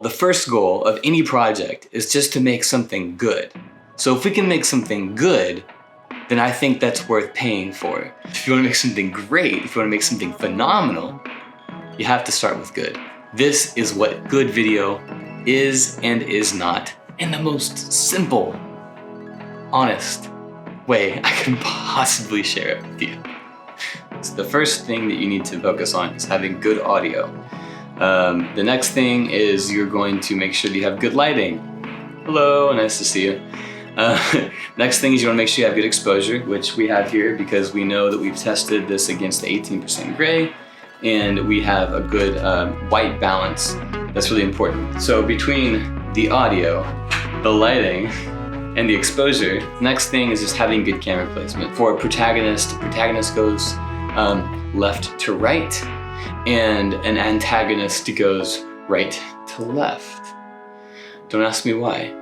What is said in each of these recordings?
The first goal of any project is just to make something good. So if we can make something good, then I think that's worth paying for. If you want to make something great, if you want to make something phenomenal, you have to start with good. This is what good video is and is not in the most simple, honest way I can possibly share it with you. So the first thing that you need to focus on is having good audio. The next thing is you're going to make sure that you have good lighting. Hello, nice to see you. Next thing is you want to make sure you have good exposure, which we have here because we know that we've tested this against the 18% gray, and we have a good white balance. That's really important. So between the audio, the lighting, and the exposure, next thing is just having good camera placement. For a protagonist goes left to right, and an antagonist goes right to left. Don't ask me why,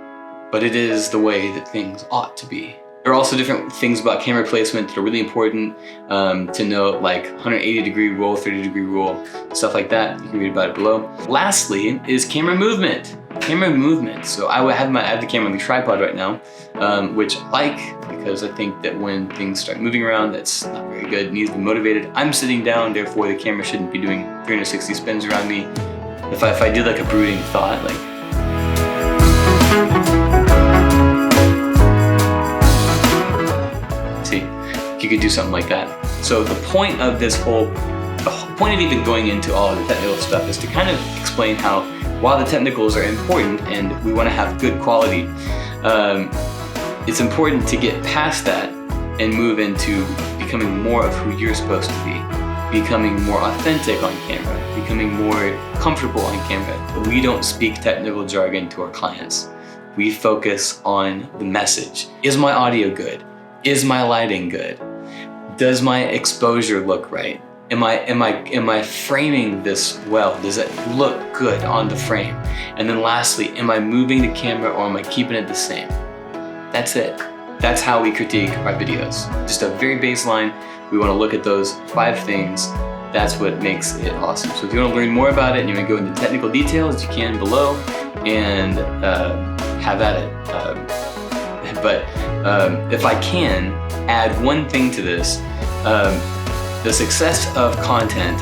but it is the way that things ought to be. There are also different things about camera placement that are really important to note, like 180-degree rule, 30-degree rule, stuff like that. You can read about it below. Lastly is camera movement. Camera movement. So I have the camera on the tripod right now, which I like because I think that when things start moving around, that's not very good. It needs to be motivated. I'm sitting down, therefore the camera shouldn't be doing 360 spins around me. If I did like a brooding thought, like, you could do something like that. So the point of the point of even going into all of the technical stuff is to kind of explain how, while the technicals are important and we want to have good quality, it's important to get past that and move into becoming more of who you're supposed to be, becoming more authentic on camera, becoming more comfortable on camera. We don't speak technical jargon to our clients. We focus on the message. Is my audio good? Is my lighting good? Does my exposure look right? Am I framing this well? Does it look good on the frame? And then lastly, am I moving the camera or am I keeping it the same? That's it. That's how we critique our videos. Just a very baseline. We want to look at those 5 things. That's what makes it awesome. So if you want to learn more about it and you want to go into technical details, you can below and have at it. But if I can add one thing to this, the success of content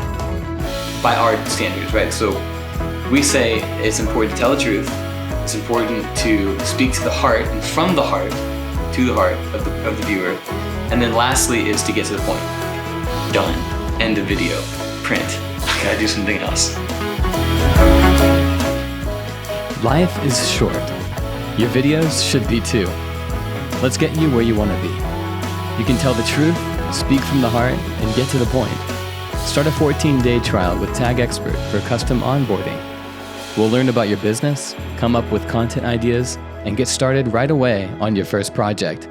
by our standards, right? So we say it's important to tell the truth. It's important to speak to the heart and from the heart to the heart of the viewer. And then lastly is to get to the point. Done. End of video. Print. I gotta do something else. Life is short. Your videos should be too. Let's get you where you want to be. You can tell the truth, speak from the heart, and get to the point. Start a 14-day trial with Tag Expert for custom onboarding. We'll learn about your business, come up with content ideas, and get started right away on your first project.